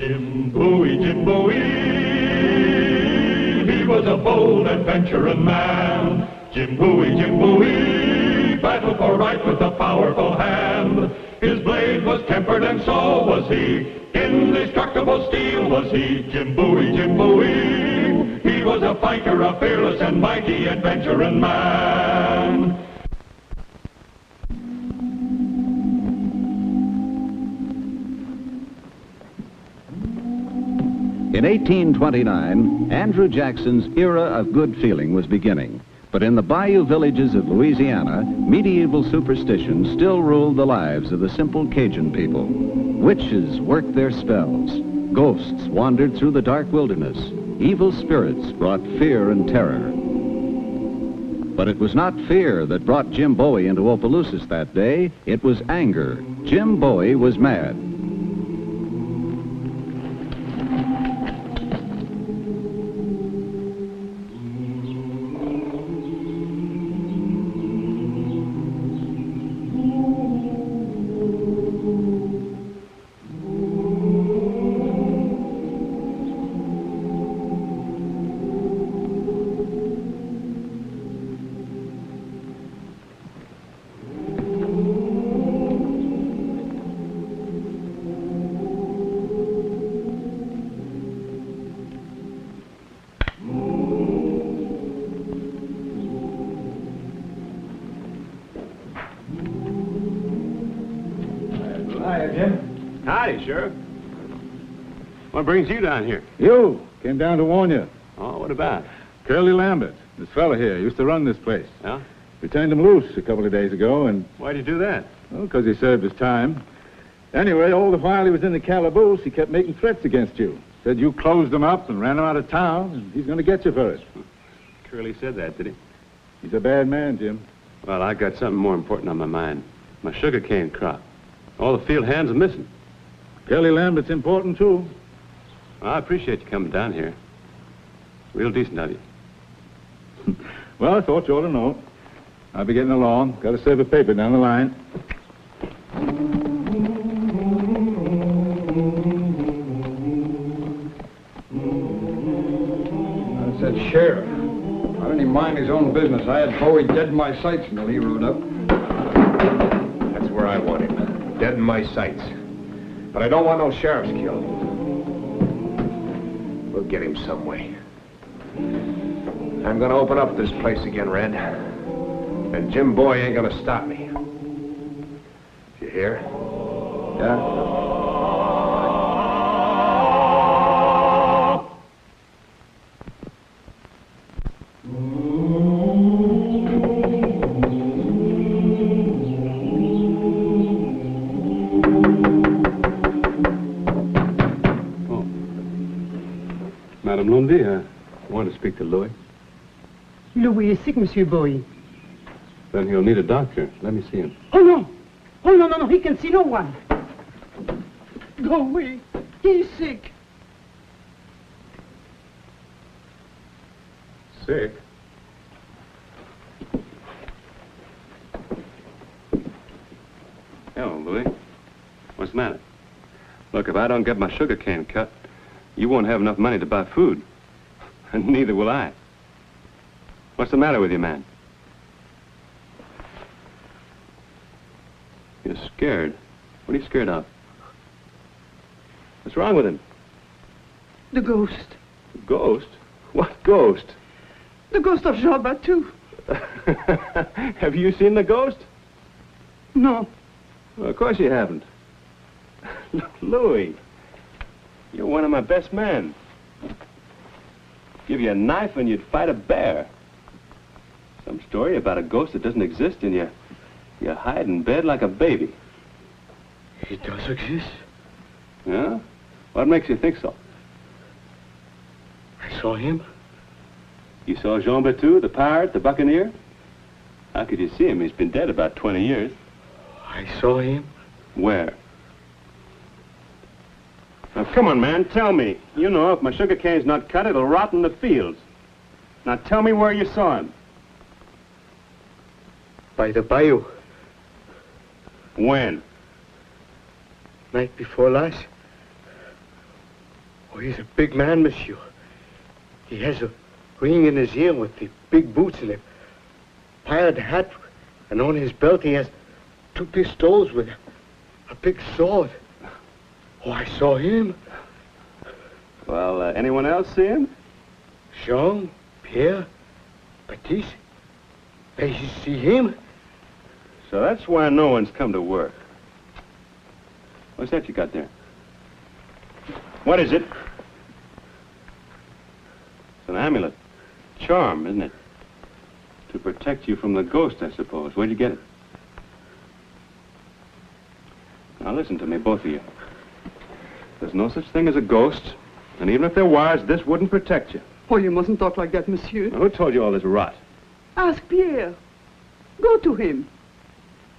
Jim Bowie, Jim Bowie, he was a bold adventuring man. Jim Bowie, battled for right with a powerful hand. His blade was tempered and so was he, indestructible steel was he. Jim Bowie, he was a fighter, a fearless and mighty adventuring man. In 1829, Andrew Jackson's era of good feeling was beginning. But in the bayou villages of Louisiana, medieval superstition still ruled the lives of the simple Cajun people. Witches worked their spells. Ghosts wandered through the dark wilderness. Evil spirits brought fear and terror. But it was not fear that brought Jim Bowie into Opelousas that day. It was anger. Jim Bowie was mad. Howdy, Sheriff. What brings you down here? You came down to warn you. Oh, what about? Curly Lambert, this fella here, used to run this place. Yeah? We turned him loose a couple of days ago, and... Why'd you do that? Well, because he served his time. Anyway, all the while he was in the calaboose, he kept making threats against you. Said you closed him up and ran him out of town, and he's going to get you for it. Curly said that, did he? He's a bad man, Jim. Well, I got something more important on my mind. My sugarcane crop. All the field hands are missing. Curly Lambert's important, too. Well, I appreciate you coming down here. Real decent of you. Well, I thought you ought to know. I'll be getting along. Got to serve a paper down the line. I said, Sheriff, why didn't he mind his own business? I had Bowie dead in my sights until he rode up. That's where I want him. Dead in my sights. But I don't want no sheriffs killed. We'll get him some way. I'm gonna open up this place again, Red. And Jim Bowie ain't gonna stop me. You hear? Yeah? Madame Lundy, I want to speak to Louis. Louis is sick, Monsieur Bowie. Then he'll need a doctor. Let me see him. Oh, no. Oh, no, no, no. He can see no one. Go away. He's sick. Sick? Hello, Louis. What's the matter? Look, if I don't get my sugar cane cut, you won't have enough money to buy food. And neither will I. What's the matter with you, man? You're scared. What are you scared of? What's wrong with him? The ghost. The ghost? What ghost? The ghost of JeanBatoo. Have you seen the ghost? No. Well, of course you haven't. Louis, you're one of my best men. Give you a knife and you'd fight a bear. Some story about a ghost that doesn't exist and you hide in bed like a baby. He does exist? Yeah? What makes you think so? I saw him. You saw JeanBatoo, the pirate, the buccaneer? How could you see him? He's been dead about 20 years. I saw him. Where? Now, come on, man, tell me. You know, if my sugar cane's not cut, it'll rot in the fields. Now, tell me where you saw him. By the bayou. When? Night before last. Oh, he's a big man, monsieur. He has a ring in his ear with the big boots and a pilot hat. And on his belt he has 2 pistols with a big sword. Oh, I saw him. Well, anyone else see him? Jean, Pierre, Baptiste. They see him. So that's why no one's come to work. What's that you got there? What is it? It's an amulet. Charm, isn't it? To protect you from the ghost, I suppose. Where'd you get it? Now listen to me, both of you. There's no such thing as a ghost. And even if there was, this wouldn't protect you. Oh, you mustn't talk like that, monsieur. Now, who told you all this rot? Ask Pierre. Go to him.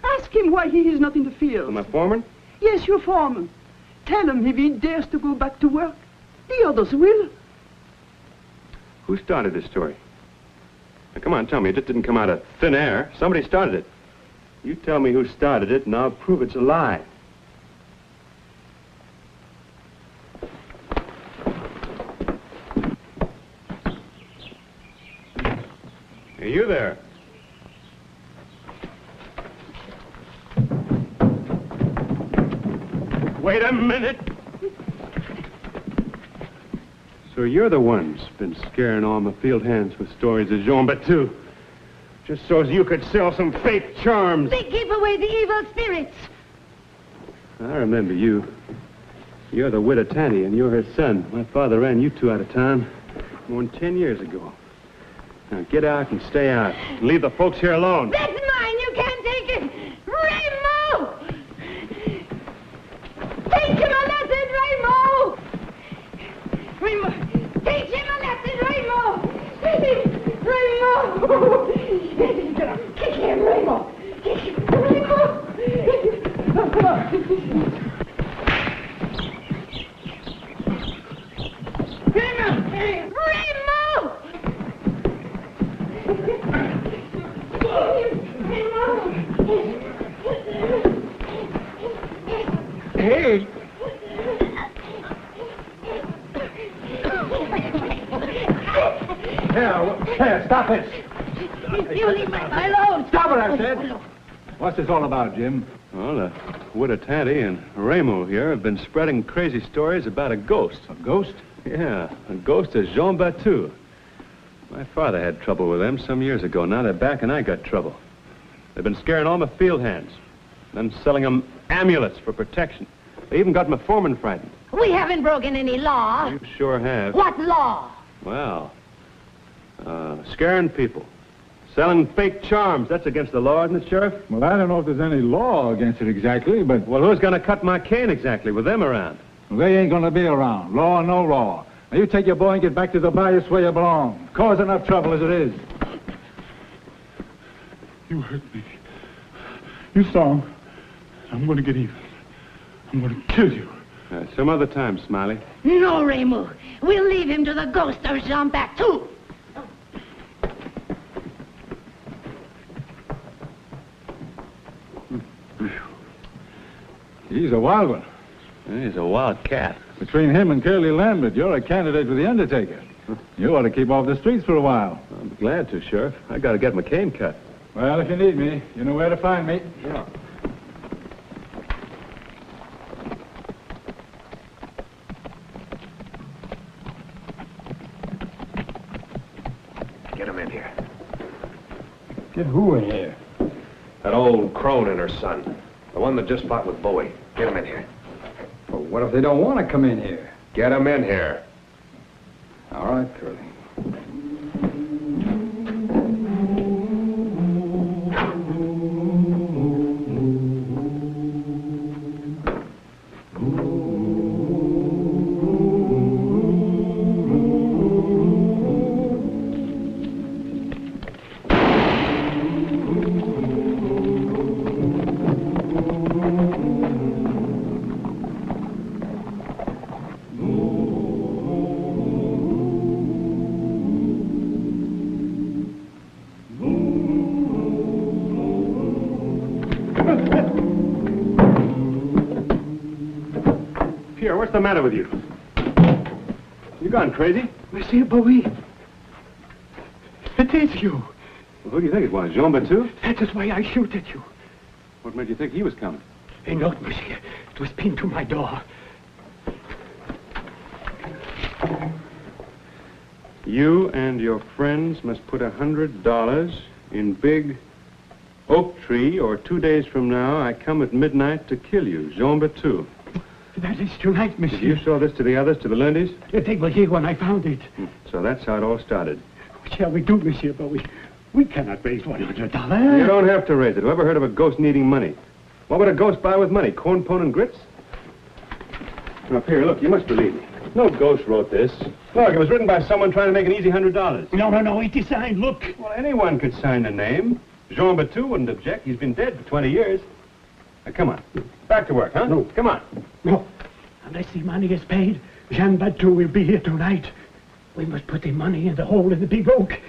Ask him why he is not in the field. My foreman? Yes, your foreman. Tell him if he dares to go back to work, the others will. Who started this story? Now, come on, tell me. It just didn't come out of thin air. Somebody started it. You tell me who started it, and I'll prove it's a lie. Hey, you there. Wait a minute. So you're the ones been scaring all my field hands with stories of JeanBatoo, just so as you could sell some fake charms. They keep away the evil spirits. I remember you. You're the widow Tanny, and you're her son. My father ran you two out of town more than 10 years ago. Now get out and stay out. And leave the folks here alone. That's mine. You can't take it. Remo! Teach him a lesson, Remo! Remo! Teach him a lesson, Remo! Remo! Kick him, Remo! Kick him, Remo! Hey! Here, stop it! You leave my alone! Stop it, I said! What's this all about, Jim? Well, widow Tanny and Remo here have been spreading crazy stories about a ghost. A ghost? Yeah, a ghost of JeanBatoo. My father had trouble with them some years ago. Now they're back and I got trouble. They've been scaring all my field hands. Then selling them amulets for protection. They even got my foreman frightened. We haven't broken any law. You sure have. What law? Well, scaring people. Selling fake charms. That's against the law, isn't it, Sheriff? Well, I don't know if there's any law against it exactly, but... Well, who's going to cut my cane exactly with them around? Well, they ain't going to be around. Law or no law. Now, you take your boy and get back to the bayou where you belong. Cause enough trouble as it is. You hurt me. You saw him. I'm going to get even. I'm going to kill you. Some other time, Smiley. No, Remo. We'll leave him to the ghost of JeanBatoo. He's a wild one. He's a wild cat. Between him and Curly Lambert, you're a candidate for the Undertaker. You ought to keep off the streets for a while. I'm glad to, Sheriff. I got to get my cane cut. Well, if you need me, you know where to find me. Yeah. Get him in here. Get who in here? That old crone and her son. The one that just fought with Bowie. Get him in here. Well, what if they don't want to come in here? Get him in here. All right, Curly. Pierre, what's the matter with you? gone crazy? Monsieur Bowie. It is you. Well, who do you think it was? JeanBatoo? That is why I shoot at you. What made you think he was coming? A note, monsieur. It was pinned to my door. You and your friends must put $100 in big oak tree, or 2 days from now, I come at midnight to kill you, JeanBatoo. That is tonight, monsieur. Did you show this to the others, to the Lundys? They were here when I found it. So that's how it all started. What shall we do, monsieur Bowie? We cannot raise $100. You don't have to raise it. Who ever heard of a ghost needing money? What would a ghost buy with money? Corn, pone, and grits? Now, here, look, you must believe me. No ghost wrote this. Look, it was written by someone trying to make an easy $100. No, it is signed, look. Well, anyone could sign a name. JeanBatoo wouldn't object. He's been dead for 20 years. Now, come on. Back to work, huh? No. Come on. No. Unless the money is paid, JeanBatoo will be here tonight. We must put the money in the hole in the big oak.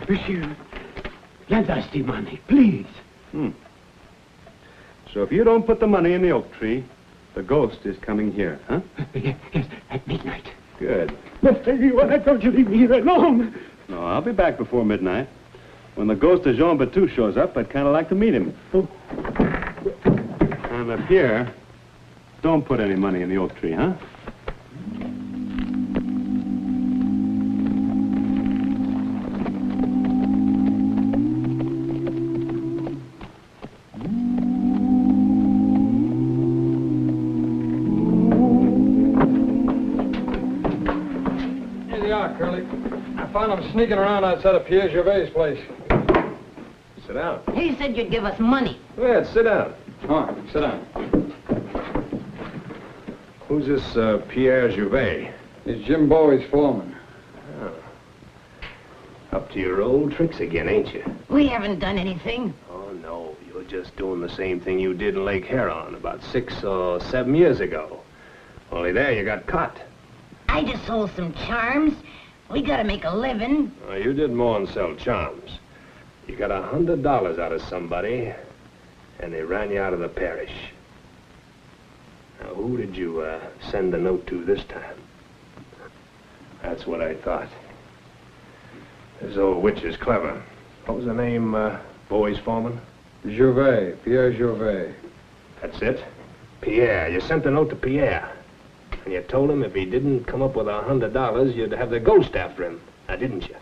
Monsieur, lend us the money, please. So if you don't put the money in the oak tree, the ghost is coming here, huh? Yes, at midnight. Good. But you are not going to leave me here alone. No, I'll be back before midnight. When the ghost of JeanBatoo shows up, I'd kind of like to meet him. Oh. And up here, don't put any money in the oak tree, huh? Here they are, Curly. I found them sneaking around outside of Pierre Gervais' place. Sit down. He said you'd give us money. Go ahead, sit down. All right, sit down. Who's this Pierre Gervais? He's Jim Bowie's foreman. Up to your old tricks again, ain't you? We haven't done anything. Oh, no. You're just doing the same thing you did in Lake Huron about 6 or 7 years ago. Only there you got caught. I just sold some charms. We gotta make a living. Oh, you did more than sell charms. You got $100 out of somebody, and they ran you out of the parish. Now, who did you send the note to this time? That's what I thought. This old witch is clever. What was her name, Bowie's foreman? Gervais, Pierre Gervais. That's it. Pierre. You sent the note to Pierre. And you told him if he didn't come up with $100, you'd have the ghost after him. Now, didn't you?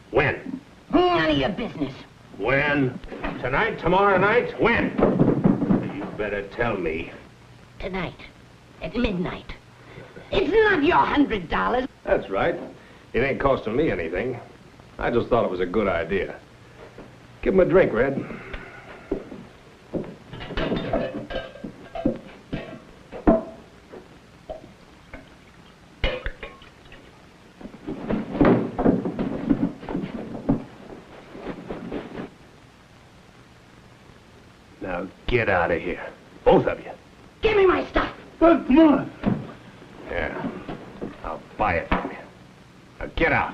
When? None of your business. When? Tonight? Tomorrow night? When? You better tell me. Tonight. At midnight. It's not your $100. That's right. It ain't costing me anything. I just thought it was a good idea. Give him a drink, Red. Now, get out of here. Both of you. Give me my stuff. But, Mom. Yeah. I'll buy it from you. Now, get out.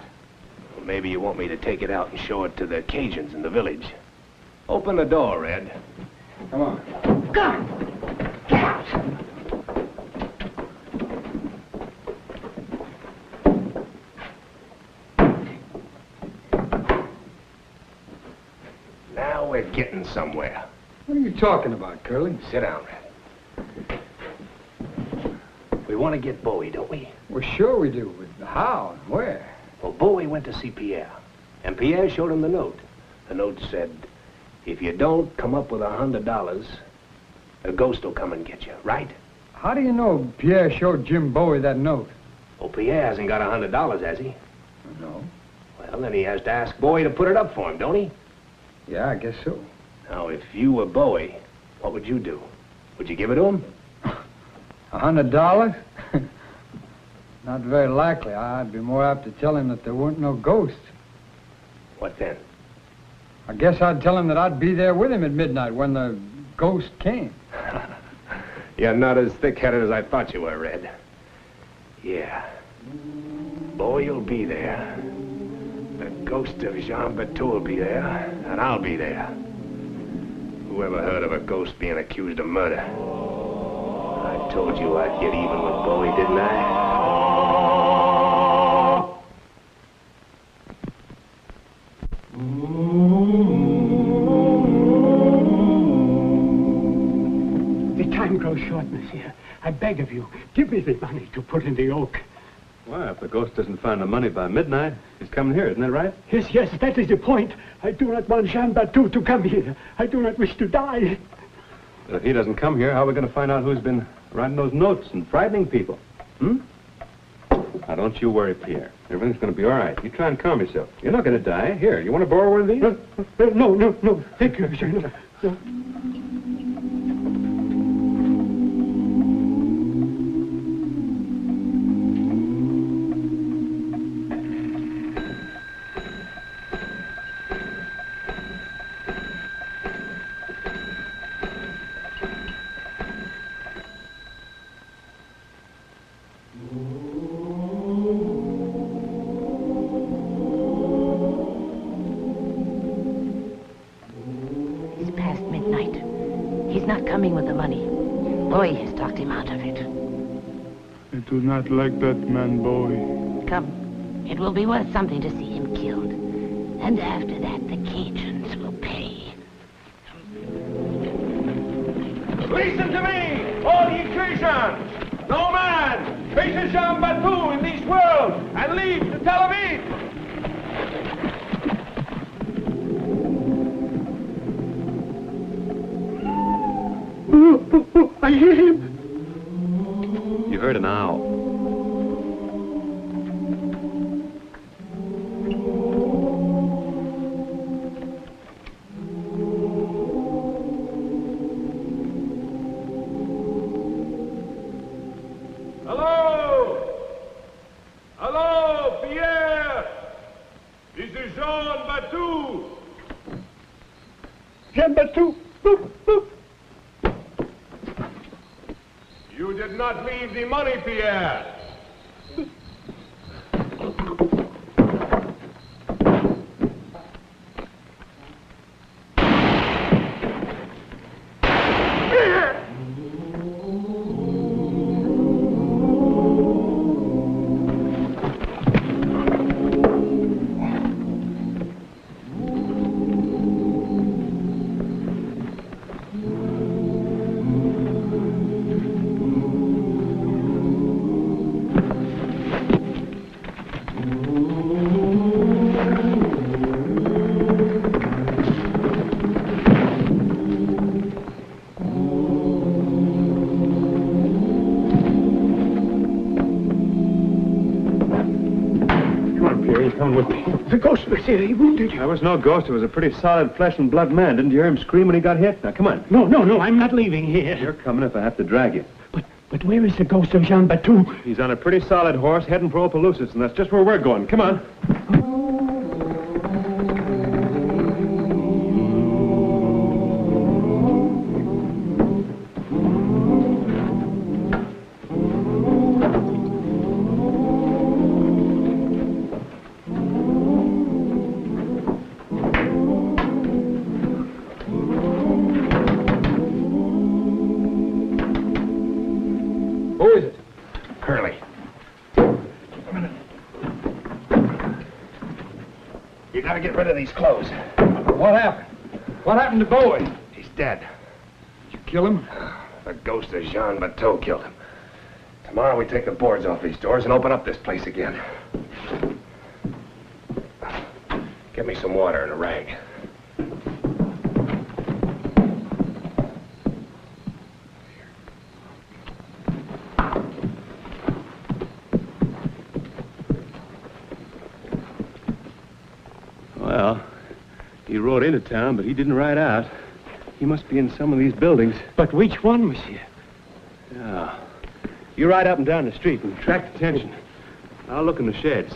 Well, maybe you want me to take it out and show it to the Cajuns in the village. Open the door, Red. Come on. Go on. Get out. Now we're getting somewhere. What are you talking about, Curly? Sit down, Red. We want to get Bowie, don't we? Well, sure we do. But how and where? Well, Bowie went to see Pierre, and Pierre showed him the note. The note said, if you don't come up with $100, the ghost will come and get you, right? How do you know Pierre showed Jim Bowie that note? Well, Pierre hasn't got $100, has he? No. Well, then he has to ask Bowie to put it up for him, don't he? Yeah, I guess so. Now, if you were Bowie, what would you do? Would you give it to him? $100? Not very likely. I'd be more apt to tell him that there weren't no ghosts. What then? I guess I'd tell him that I'd be there with him at midnight when the ghost came. You're not as thick-headed as I thought you were, Red. Yeah. Bowie will be there. The ghost of JeanBatoo will be there, and I'll be there. Whoever heard of a ghost being accused of murder? I told you I'd get even with Bowie, didn't I? what, monsieur? I beg of you, give me the money to put in the oak. Why, if the ghost doesn't find the money by midnight, he's coming here, isn't that right? Yes, that is the point. I do not want JeanBatoo to come here. I do not wish to die. But if he doesn't come here, how are we going to find out who's been writing those notes and frightening people? Now, don't you worry, Pierre. Everything's going to be all right. You try and calm yourself. You're not going to die. Here, you want to borrow one of these? No. Thank you, monsieur. No. I do not like that man, Bowie. Come. It will be worth something to see him killed. And after that, the Cajuns will pay. Listen to me, all ye Cajuns! No man faces JeanBatoo in this world and leaves to Tel Aviv! I hear him. You heard an owl. Hello, Pierre! This is JeanBatoo! JeanBatoo! You did not leave the money, Pierre. With me. The ghost, monsieur, he wounded you. There was no ghost. It was a pretty solid flesh and blood man. Didn't you hear him scream when he got hit? Now, come on. No, I'm not leaving here. You're coming if I have to drag you. But where is the ghost of JeanBatoo? He's on a pretty solid horse heading for Opelousas, and that's just where we're going. Come on. Get rid of these clothes. What happened? What happened to Bowie? He's dead. Did you kill him? The ghost of JeanBatoo killed him. Tomorrow we take the boards off these doors and open up this place again. Get me some water and a rag. Well, he rode into town, but he didn't ride out. He must be in some of these buildings. But which one, monsieur? Yeah. You ride up and down the street and attract attention. I'll look in the sheds.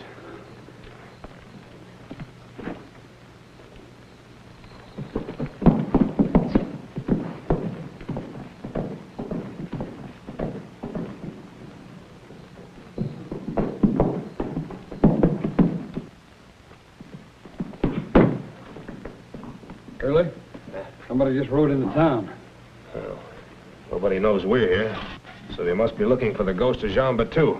Curly? Somebody just rode into town. Well, nobody knows we're here, so they must be looking for the ghost of JeanBatoo.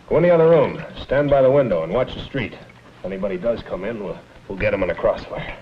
Go in the other room, stand by the window, and watch the street. If anybody does come in, we'll get them in a crossfire.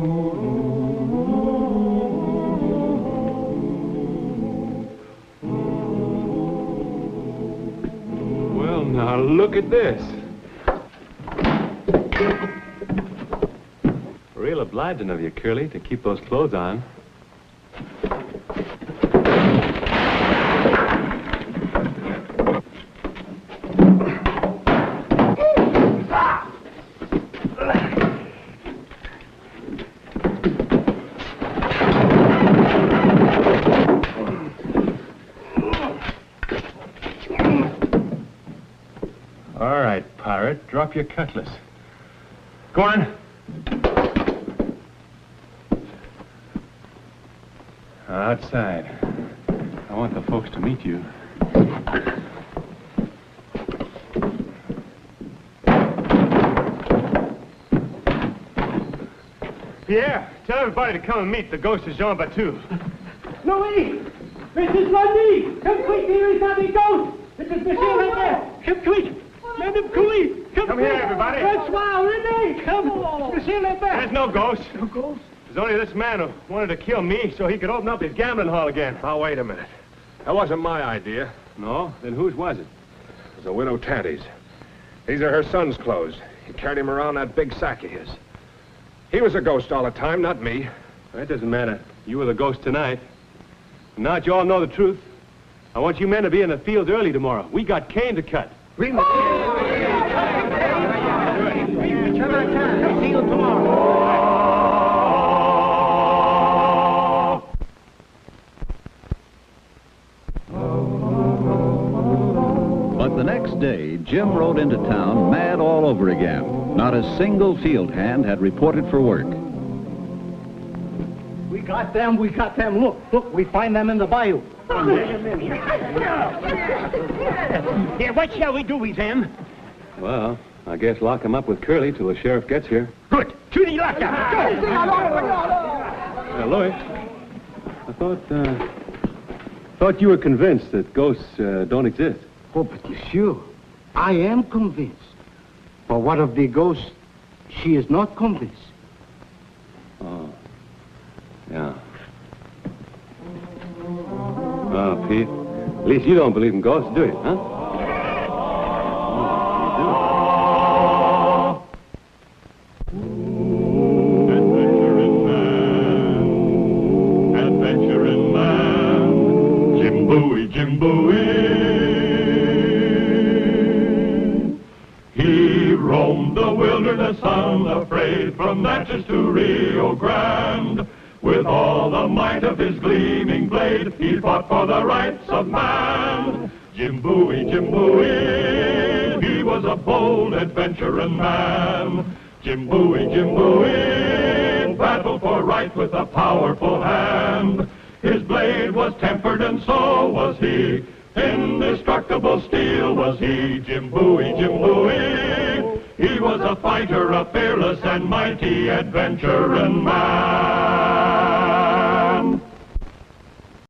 Well, now look at this. Real obliging of you, Curly, to keep those clothes on. All right, pirate, drop your cutlass. Go on. Outside. I want the folks to meet you. Pierre, tell everybody to come and meet the ghost of Jean-Batoo. Louis! Mrs. Lundy! Come quick, here is not a ghost! It's Monsieur right there! Come quick! Madame Coulis! Come here, everybody! Francois, René! Come! Monsieur Lambert! There's no ghost. No ghost? There's only this man who wanted to kill me so he could open up his gambling hall again. Now, wait a minute. That wasn't my idea. No? Then whose was it? It was a widow Tanty's. These are her son's clothes. He carried him around that big sack of his. He was a ghost all the time, not me. That doesn't matter. You were the ghost tonight. And now that you all know the truth, I want you men to be in the field early tomorrow. We got cane to cut. See you tomorrow. But the next day, Jim rode into town mad all over again. Not a single field hand had reported for work. We got them. Look, we find them in the bayou. Here, what shall we do with them? Well, I guess lock him up with Curly till the sheriff gets here. Good. To the locker. Louis, I thought you were convinced that ghosts don't exist. Oh, but monsieur, I am convinced. But what of the ghost? She is not convinced. Oh. Yeah. Oh, Pete. At least you don't believe in ghosts, do you, huh? Adventuring man, Jim Bowie, Jim Bowie. He roamed the wilderness unafraid, from Natchez to Rio Grande. With all the might of his gleaming blade, he fought for the rights of man. Jim Bowie, Jim Bowie, he was a bold adventuring man. Jim Bowie, battled for right with a powerful hand. His blade was tempered and so was he. Indestructible steel was he. Jim Bowie, he was a fighter, a fearless and mighty adventuring man.